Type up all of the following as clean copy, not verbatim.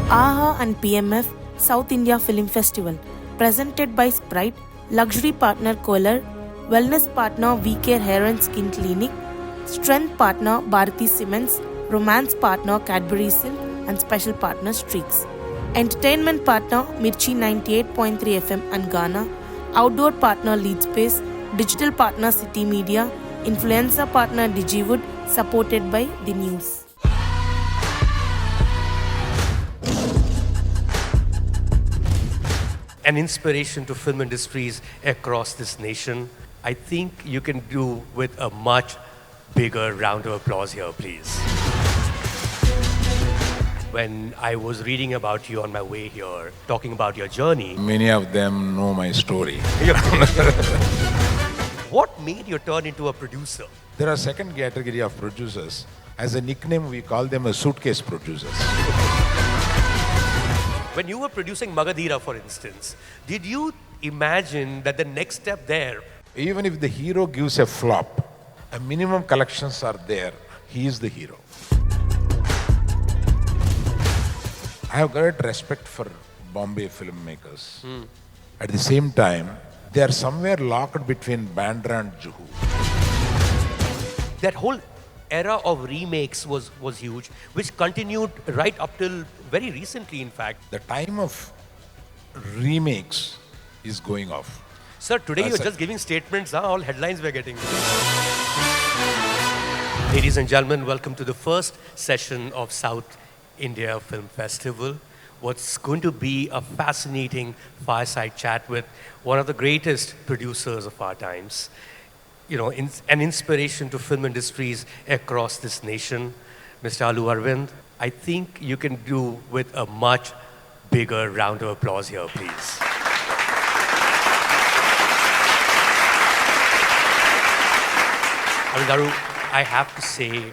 AHA and PMF South India Film Festival, presented by Sprite, luxury partner Kohler, wellness partner VK Hair and Skin Clinic, strength partner Bharati Cements, romance partner Cadbury Silk, and special partner Streaks. Entertainment partner Mirchi 98.3 FM and Ghana, outdoor partner Lead Space, digital partner City Media, influencer partner Digiwood, supported by The News. An inspiration to film industries across this nation. I think you can do with a much bigger round of applause here, please. When I was reading about you on my way here, talking about your journey. Many of them know my story. What made you turn into a producer? There are second category of producers. As a nickname, we call them a suitcase producers. When you were producing Magadhira, for instance, did you imagine that the next step there? Even if the hero gives a flop, a minimum collections are there, he is the hero. I have great respect for Bombay filmmakers. At the same time, they are somewhere locked between Bandra and Juhu. That whole era of remakes was huge, which continued right up till very recently, in fact. The time of remakes is going off. Sir, today you're just giving statements, all headlines we're getting. Ladies and gentlemen, welcome to the first session of South India Film Festival. What's going to be a fascinating fireside chat with one of the greatest producers of our times. You know, an inspiration to film industries across this nation, Mr. Allu Aravind. I think you can do with a much bigger round of applause here, please. Aru, I have to say,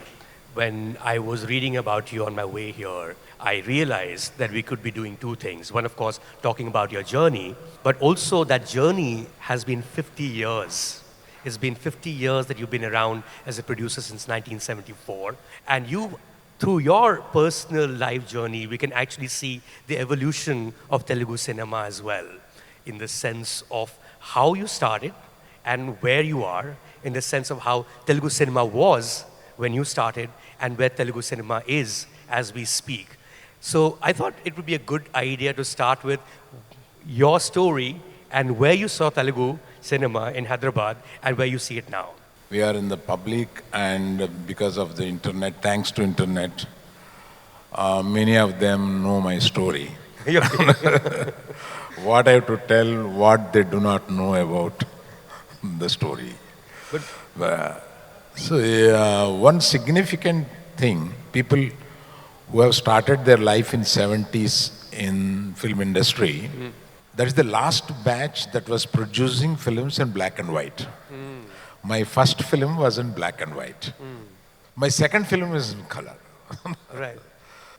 when I was reading about you on my way here, I realized that we could be doing two things. One, of course, talking about your journey, but also that journey has been 50 years. It's been 50 years that you've been around as a producer since 1974. And you, through your personal life journey, we can actually see the evolution of Telugu cinema as well, in the sense of how you started and where you are, in the sense of how Telugu cinema was when you started and where Telugu cinema is as we speak. So I thought it would be a good idea to start with your story and where you saw Telugu cinema in Hyderabad and where you see it now. We are in the public, and because of the internet, thanks to internet, many of them know my story. What I have to tell, what they do not know about the story. One significant thing, people who have started their life in 70s in film industry, that is the last batch that was producing films in black and white. My first film was in black and white. My second film is in color. Right.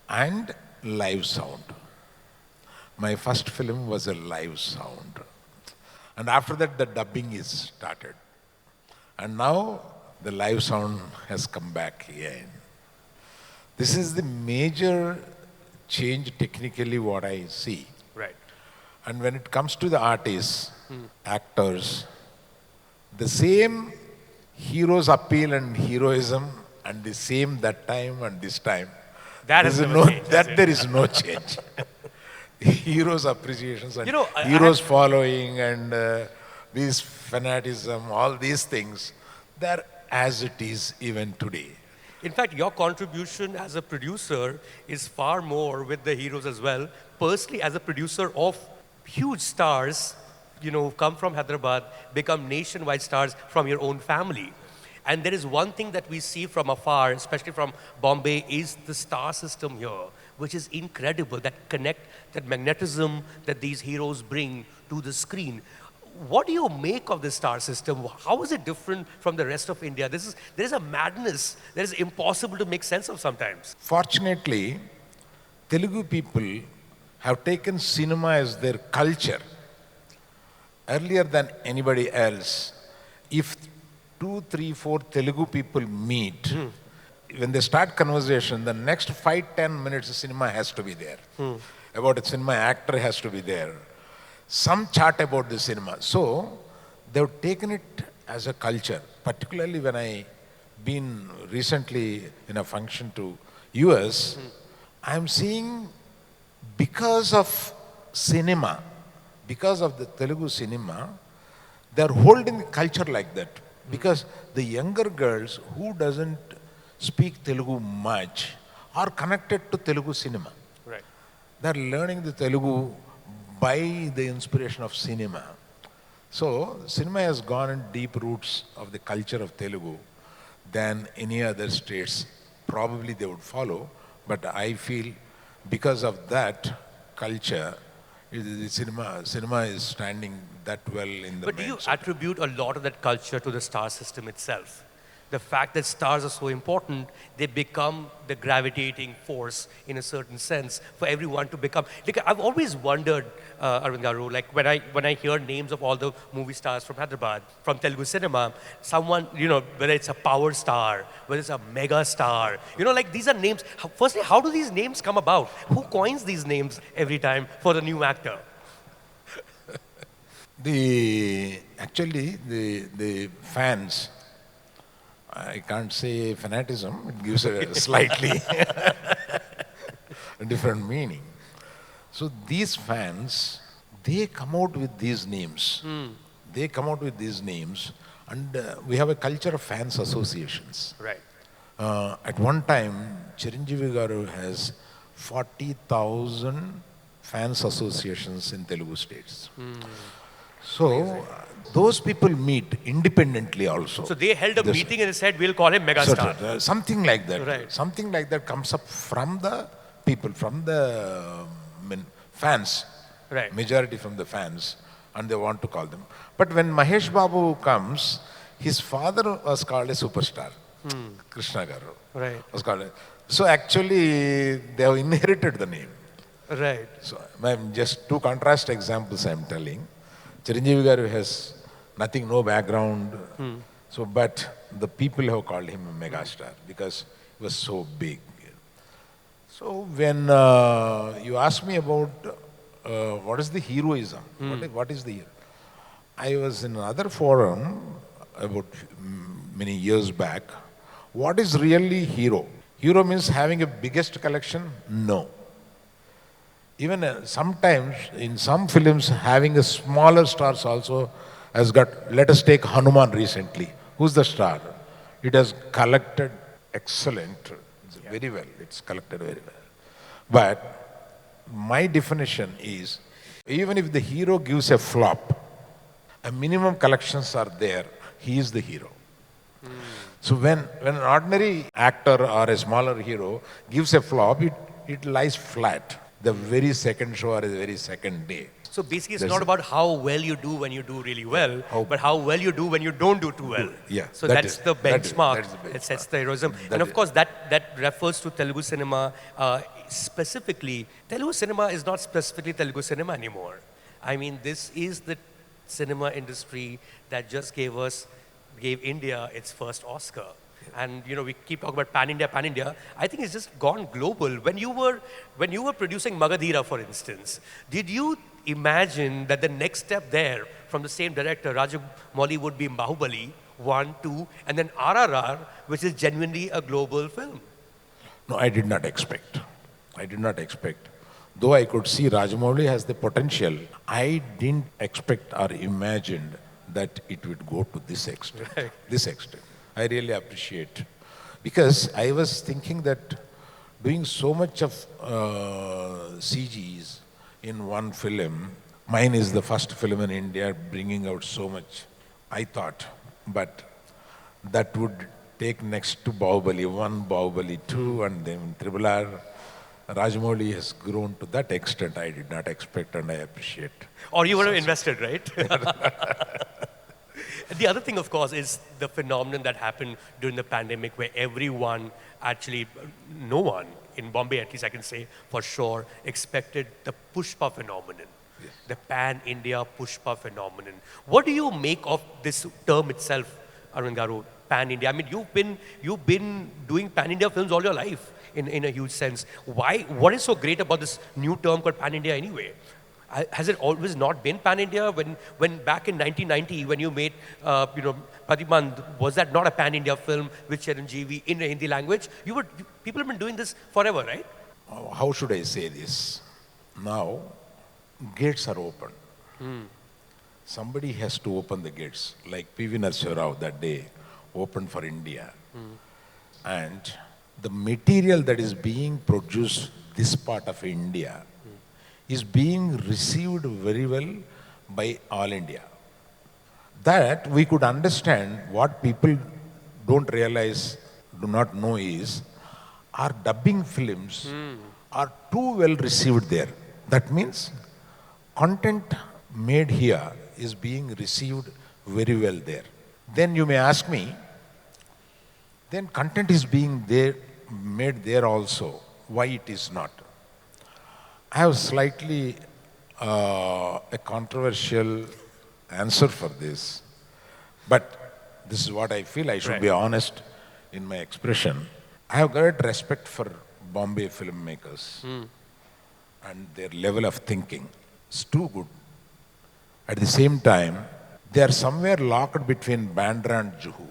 And live sound. My first film was a live sound. And after that, the dubbing is started. And now, the live sound has come back again. This is the major change technically what I see. Right. And when it comes to the artists, actors, the same heroes appeal and heroism and the same that time and this time, there is no change. Heroes appreciations and heroes following and this fanaticism, all these things, they're as it is even today. In fact, your contribution as a producer is far more with the heroes as well. Personally, as a producer of huge stars, come from Hyderabad, become nationwide stars from your own family. And there is one thing that we see from afar, especially from Bombay, is the star system here, which is incredible, that magnetism that these heroes bring to the screen. What do you make of this star system? How is it different from the rest of India? There is a madness that is impossible to make sense of sometimes. Fortunately, Telugu people have taken cinema as their culture. Earlier than anybody else, if 2, 3, 4 Telugu people meet, when they start conversation, the next 5-10 minutes cinema has to be there. About a cinema actor has to be there. Some chat about the cinema. So they've taken it as a culture, particularly when I been recently in a function to US, I'm seeing because of cinema, because of the Telugu cinema, they're holding the culture like that. Because the younger girls who doesn't speak Telugu much are connected to Telugu cinema. Right. They're learning the Telugu by the inspiration of cinema. So cinema has gone in deep roots of the culture of Telugu than any other states. Probably they would follow, but I feel because of that culture, the cinema is standing that well in the But do you mainstream. attribute a lot of that culture to the star system itself? The fact that stars are so important, they become the gravitating force in a certain sense for everyone to become. Like, I've always wondered, Aravind Garu, like when I hear names of all the movie stars from Hyderabad, from Telugu cinema, someone, whether it's a power star, whether it's a mega star, like these are names. Firstly, how do these names come about? Who coins these names every time for the new actor? Actually, the fans, I can't say fanatism, it gives a slightly different meaning. So these fans, they come out with these names. They come out with these names, and we have a culture of fans associations. Right. At one time, Chiranjeevi Garu has 40,000 fans associations in Telugu states. So those people meet independently also. So they held a meeting and said, we'll call him Mega Star. Something like that. Right. Something like that comes up from the people, from the fans. Right. Majority from the fans, and they want to call them. But when Mahesh Babu comes, his father was called a superstar. Krishna Garu. Right. Was called so actually, they have inherited the name. Right. So, just two contrast examples I'm telling. Chiranjeevi Garu has nothing, no background. So, but the people have called him a mega star because he was so big. So, when you ask me about what is the heroism, what is the hero? I was in another forum about many years back. What is really hero? Hero means having a biggest collection? No. Even sometimes in some films having a smaller stars also has got, let us take Hanuman recently. Who's the star? It has collected excellent, very well, it's collected very well. But my definition is, even if the hero gives a flop, a minimum collections are there, he is the hero. So when an ordinary actor or a smaller hero gives a flop, it lies flat. The very second show or the very second day. So basically, it's not about how well you do when you do really well, but how well you do when you don't do too well. Yeah. So that's the benchmark. That sets the heroism. And of course, that refers to Telugu cinema specifically. Telugu cinema is not specifically Telugu cinema anymore. I mean, this is the cinema industry that just gave India its first Oscar. And we keep talking about pan India. I think it's just gone global. When you were producing Magadhira, for instance, did you imagine that the next step there from the same director, Rajamouli, would be Bahubali 1, 2, and then RRR, which is genuinely a global film? No, I did not expect. Though I could see Rajamouli has the potential, I didn't expect or imagined that it would go to this extent. Right. This extent. I really appreciate. Because I was thinking that doing so much of CGs in one film, mine is the first film in India bringing out so much, I thought. But that would take next to Bahubali 1, Bahubali 2, and then Triple R. Rajamouli has grown to that extent I did not expect, and I appreciate. Or you would have invested, right? The other thing, of course, is the phenomenon that happened during the pandemic where everyone, actually, no one, in Bombay at least I can say for sure, expected the Pushpa phenomenon. Yes. The pan-India Pushpa phenomenon. What do you make of this term itself, Aravind Garu, pan-India? I mean, you've been doing pan-India films all your life in a huge sense. Why? What is so great about this new term called pan-India anyway? Has it always not been pan-India? When back in 1990, when you made, Padimand, was that not a pan-India film with Chiranjeevi in the Hindi language? People have been doing this forever, right? How should I say this? Now, gates are open. Somebody has to open the gates. Like P.V. Narasimha Rao that day opened for India. And the material that is being produced this part of India is being received very well by all India. That we could understand. What people don't realize, do not know is, our dubbing films are too well received there. That means content made here is being received very well there. Then you may ask me, then content is being there, made there also. Why it is not? I have slightly a controversial answer for this, but this is what I feel. I should be honest in my expression. I have great respect for Bombay filmmakers and their level of thinking. It's too good. At the same time, they are somewhere locked between Bandra and Juhu.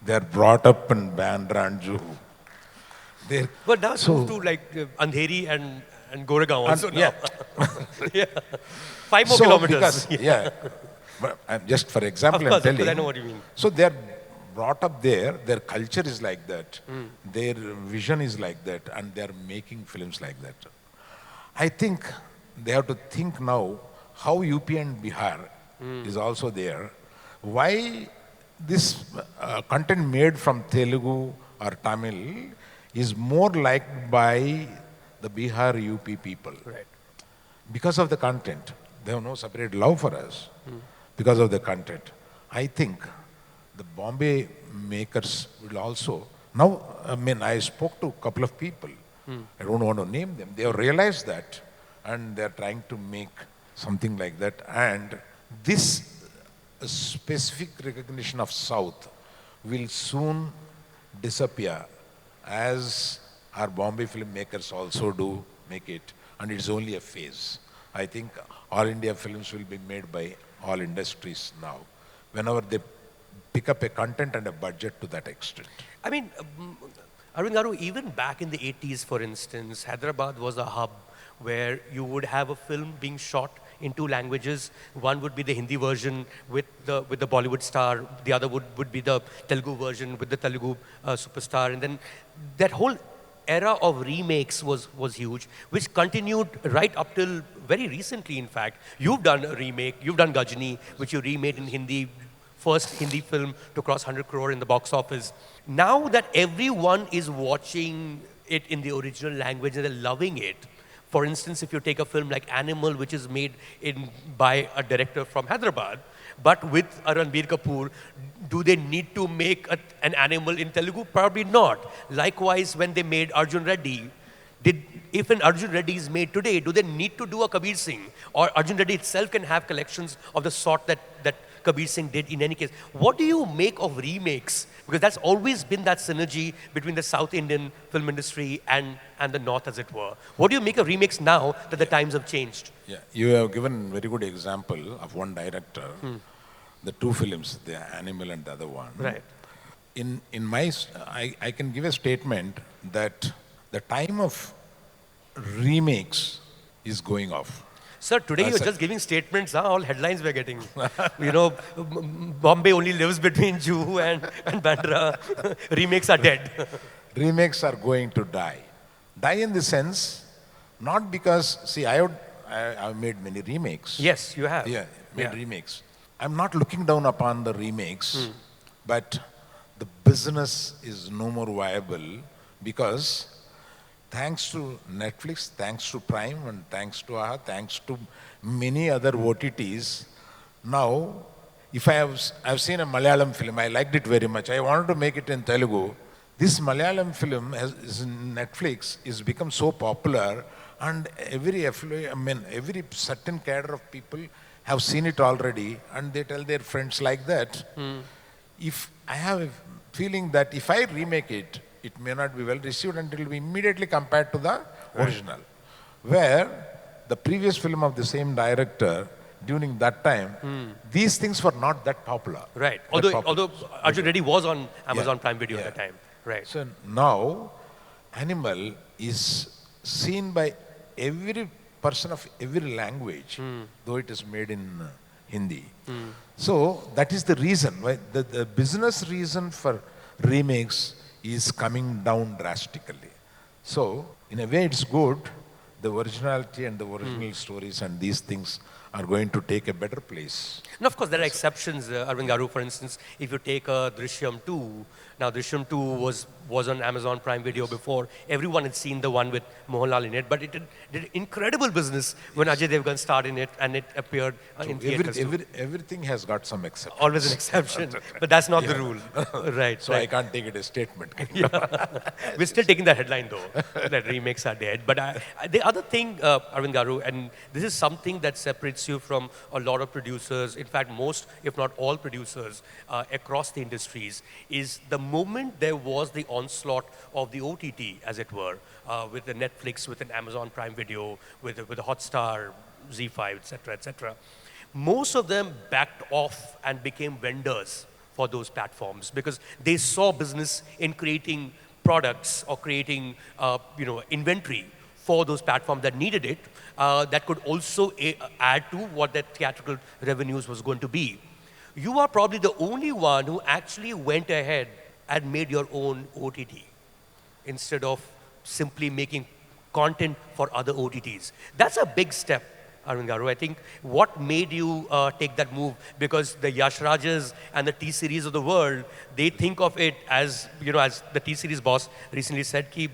They are brought up in Bandra and Juhu. But now it's moved to like Andheri and Goregaon also now. Yeah. 5 more kilometers. Because, but just for example, of course, I'm telling. I know what you mean. So they are brought up there, their culture is like that, their vision is like that, and they are making films like that. I think they have to think now how UP and Bihar is also there. Why this content made from Telugu or Tamil is more liked by the Bihar UP people. Right. Because of the content. They have no separate love for us. Because of the content. I think the Bombay makers will also, now, I spoke to a couple of people. I don't want to name them. They have realized that and they are trying to make something like that. And this specific recognition of South will soon disappear as our Bombay filmmakers also do make it. And it's only a phase. I think all India films will be made by all industries now, whenever they pick up a content and a budget to that extent. I mean, Arvind Garu, even back in the 80s, for instance, Hyderabad was a hub where you would have a film being shot in 2 languages. One would be the Hindi version with the Bollywood star. The other would be the Telugu version with the Telugu superstar. And then that whole era of remakes was huge, which continued right up till very recently, in fact. You've done a remake. You've done Gajini, which you remade in Hindi. First Hindi film to cross 100 crore in the box office. Now that everyone is watching it in the original language and they're loving it, for instance, if you take a film like Animal, which is made by a director from Hyderabad, but with Ranbir Kapoor, do they need to make an Animal in Telugu? Probably not. Likewise, when they made Arjun Reddy, if an Arjun Reddy is made today, do they need to do a Kabir Singh? Or Arjun Reddy itself can have collections of the sort that Kabir Singh did in any case. What do you make of remakes? Because that's always been that synergy between the South Indian film industry and the North, as it were. What do you make of remakes now that the times have changed? Yeah, you have given a very good example of one director, the 2 films, the Animal and the other one. Right. I can give a statement that the time of remakes is going off. Sir, today you're just giving statements, all headlines we're getting. Bombay only lives between Juhu and Bandra. Remakes are dead. Remakes are going to die. Die in the sense, not because, see, I've made many remakes. Yes, you have. Yeah, remakes. I'm not looking down upon the remakes, but the business is no more viable because thanks to Netflix, thanks to Prime, and thanks to AHA, thanks to many other OTTs, now, if I've seen a Malayalam film, I liked it very much, I wanted to make it in Telugu. This Malayalam film Netflix is become so popular, and every certain cadre of people have seen it already, and they tell their friends like that. if I have a feeling that if I remake it, it may not be well received and it will be immediately compared to the original. Where the previous film of the same director, during that time, these things were not that popular. Right. That Although popular. Ajit Reddy was on Amazon Yeah, Prime Video at yeah. the time. Right. So now, Animal is seen by every person of every language, though it is made in Hindi. So that is the reason why the business reason for remakes is coming down drastically. So in a way, it's good. The originality and the original stories and these things are going to take a better place. And of course, there are exceptions, Aravind Garu, for instance, if you take Drishyam 2, now Drishyam 2 was on Amazon Prime Video before. Everyone had seen the one with Mohanlal in it, but it did incredible business when Ajay Devgan starred in it and it appeared in theaters too. Everything has got some exception. Always an exception, but that's not the rule. Right. So right. I can't take it as statement. We're still taking that headline though, that remakes are dead. But the other thing, Aravind Garu, and this is something that separates you from a lot of producers, in fact most, if not all producers across the industries, is the moment there was the onslaught of the OTT, as it were, with the Netflix, with an Amazon Prime Video, with the Hotstar, Z5, etc., most of them backed off and became vendors for those platforms because they saw business in creating products or creating inventory for those platforms that needed it, that could also add to what their theatrical revenues was going to be. You are probably the only one who actually went ahead and made your own OTT instead of simply making content for other OTTs. That's a big step, Aravind Garu. I think what made you take that move, because the Yash Rajas and the T-Series of the world, they think of it as, as the T-Series boss recently said, ki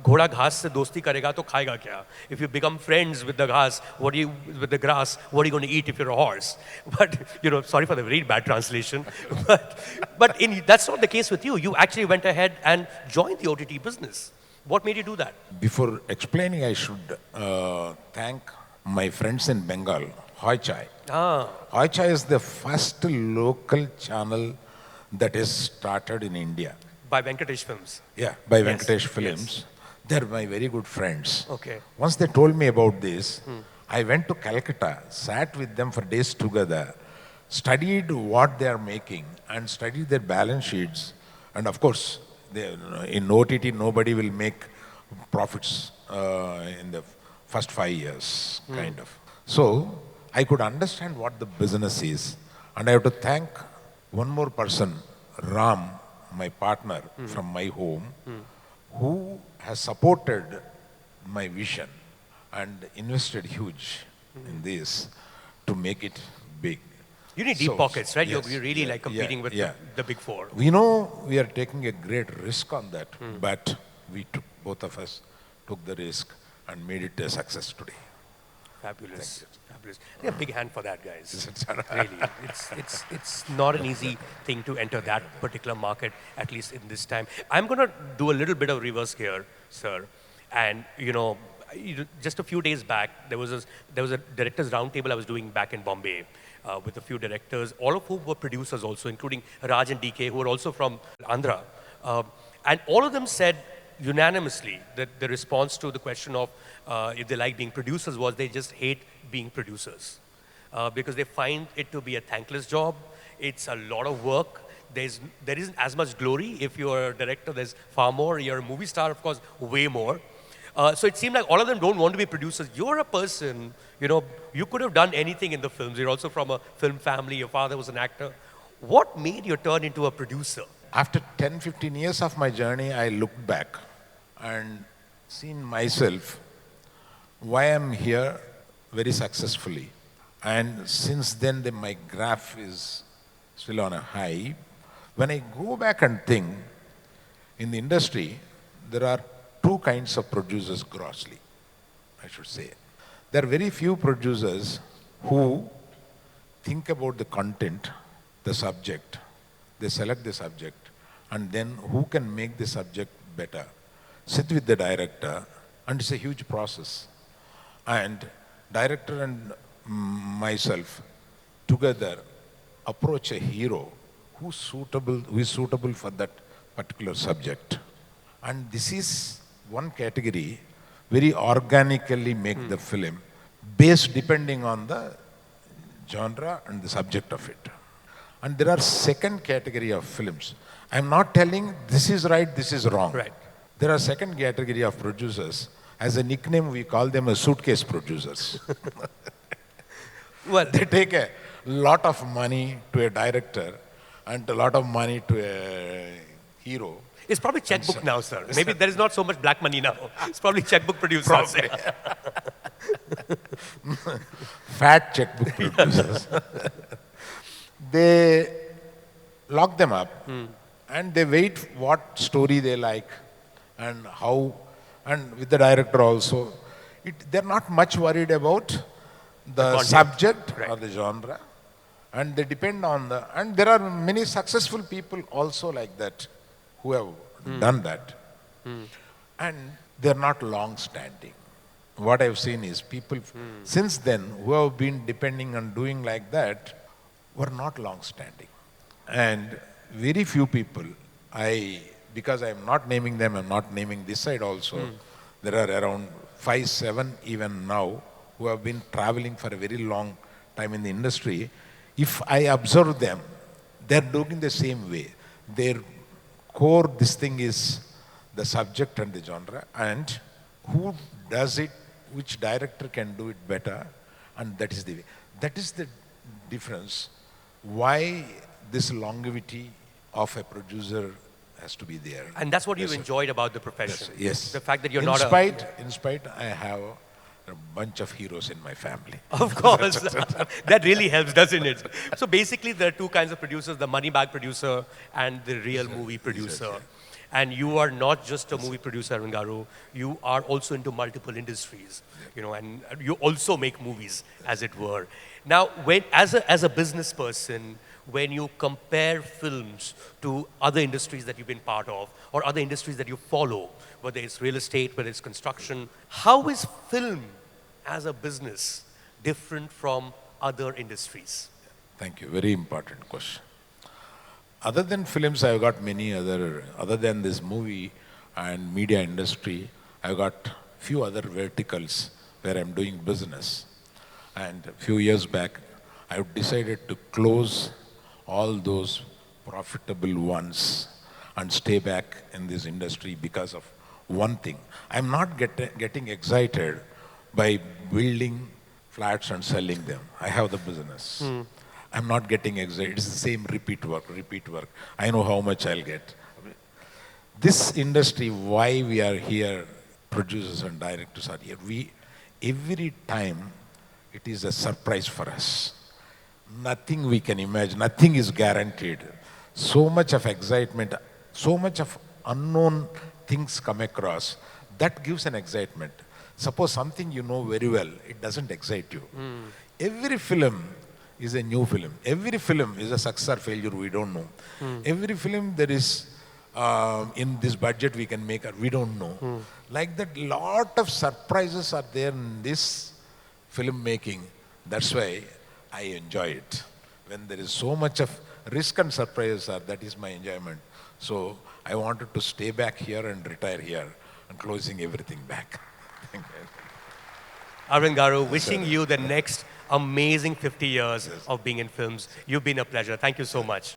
ghoda ghas se dosti karega to khayega kya? If you become friends with the grass, what are you going to eat if you're a horse? But, sorry for the very bad translation, but that's not the case with you. You actually went ahead and joined the OTT business. What made you do that? Before explaining, I should thank my friends in Bengal, Hoi Chai. Hoi Chai is the first local channel that is started in India. By Venkatesh Films. Yeah, by Yes, Venkatesh Films. yes. They're my very good friends. Okay. Once they told me about this, I went to Calcutta, sat with them for days together, studied what they are making and studied their balance sheets. And of course, in OTT, nobody will make profits in the first 5 years, kind of. So I could understand what the business is. And I have to thank one more person, Ram, my partner from my home, who has supported my vision and invested huge in this to make it big. You need deep pockets, right? Yes, you're really like competing with the big four. We know we are taking a great risk on that, but both of us took the risk and made it a success today. Fabulous. Fabulous. Yeah, big hand for that, guys. Really. It's not an easy thing to enter that particular market, at least in this time. I'm going to do a little bit of reverse here, sir. And, just a few days back, there was a directors roundtable I was doing back in Bombay with a few directors, all of whom were producers also, including Raj and DK, who are also from Andhra. And all of them said unanimously that the response to the question of if they like being producers was they just hate being producers because they find it to be a thankless job. It's a lot of work. There isn't as much glory. If you're a director, there's far more. You're a movie star, of course, way more. So it seemed like all of them don't want to be producers. You're a person, you could have done anything in the films. You're also from a film family. Your father was an actor. What made you turn into a producer? After 10, 15 years of my journey, I looked back and seen myself, why I'm here very successfully. And since then, my graph is still on a high. When I go back and think, in the industry, there are two kinds of producers grossly, I should say. There are very few producers who think about the content, the subject, they select the subject, and then who can make the subject better. Sit with the director, and it's a huge process. And director and myself together approach a hero who is suitable for that particular subject. And this is one category, very organically make the film, based depending on the genre and the subject of it. And there are second category of films. I'm not telling this is right, this is wrong. Right. There are second category of producers. As a nickname, we call them a suitcase producers. Well, They take a lot of money to a director and a lot of money to a hero. it's probably checkbook now, sir. Maybe there is not so much black money now. It's probably checkbook producers. Probably. Fat checkbook producers. They lock them up and they wait what story they like and how, and with the director also. They're not much worried about the content. subject Right. or the genre, and they depend on the, and there are many successful people also like that who have done that. And they're not long standing. What I've seen is people since then who have been depending on doing like that were not long standing. And very few people, because I'm not naming them, I'm not naming this side also, there are around 5, 7 even now who have been traveling for a very long time in the industry. If I observe them, they're doing the same way. Their core, this thing is the subject and the genre, and who does it, which director can do it better, and that is the way. That is the difference. Why this longevity of a producer has to be there. And that's what you've Yes, sir. enjoyed about the profession. Yes. The fact that you're in not spite, I have a bunch of heroes in my family. Of course. That really helps, doesn't it? So basically, there are two kinds of producers, the money bag producer and the real movie producer. And you are not just a movie producer, Aravind Garu. You are also into multiple industries, and you also make movies, as it were. Now, as a business person, when you compare films to other industries that you've been part of or other industries that you follow, whether it's real estate, whether it's construction, how is film as a business different from other industries? Thank you. Very important question. Other than films, I've got many other than this movie and media industry, I've got few other verticals where I'm doing business. And a few years back, I've decided to close all those profitable ones and stay back in this industry because of one thing. I'm not getting excited by building flats and selling them. I have the business. I'm not getting excited. It's the same repeat work. I know how much I'll get. This industry, why we are here, producers and directors are here, every time it is a surprise for us. Nothing we can imagine, nothing is guaranteed. So much of excitement, so much of unknown things come across, that gives an excitement. Suppose something you know very well, it doesn't excite you. Every film is a new film. Every film is a success or failure, we don't know. Every film there is, in this budget we can make, we don't know. Like that, lot of surprises are there in this filmmaking. That's why I enjoy it. When there is so much of risk and surprises, that is my enjoyment. So I wanted to stay back here and retire here and closing everything back. Thank you. Aravind Garu, wishing you the next amazing 50 years of being in films. You've been a pleasure. Thank you so much.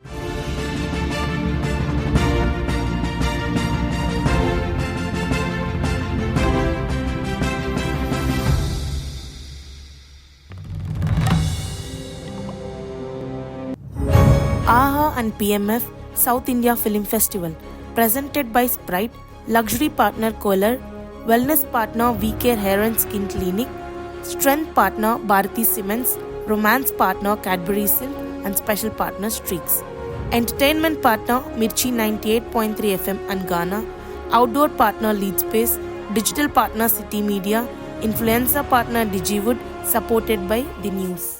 AHA and PMF South India Film Festival, presented by Sprite, luxury partner Kohler, wellness partner VK Hair and Skin Clinic, strength partner Bharati Cements, romance partner Cadbury Silk, and special partner Streaks. Entertainment partner Mirchi 98.3 FM and Ghana, outdoor partner Lead Space, digital partner City Media, influencer partner Digiwood, supported by The News.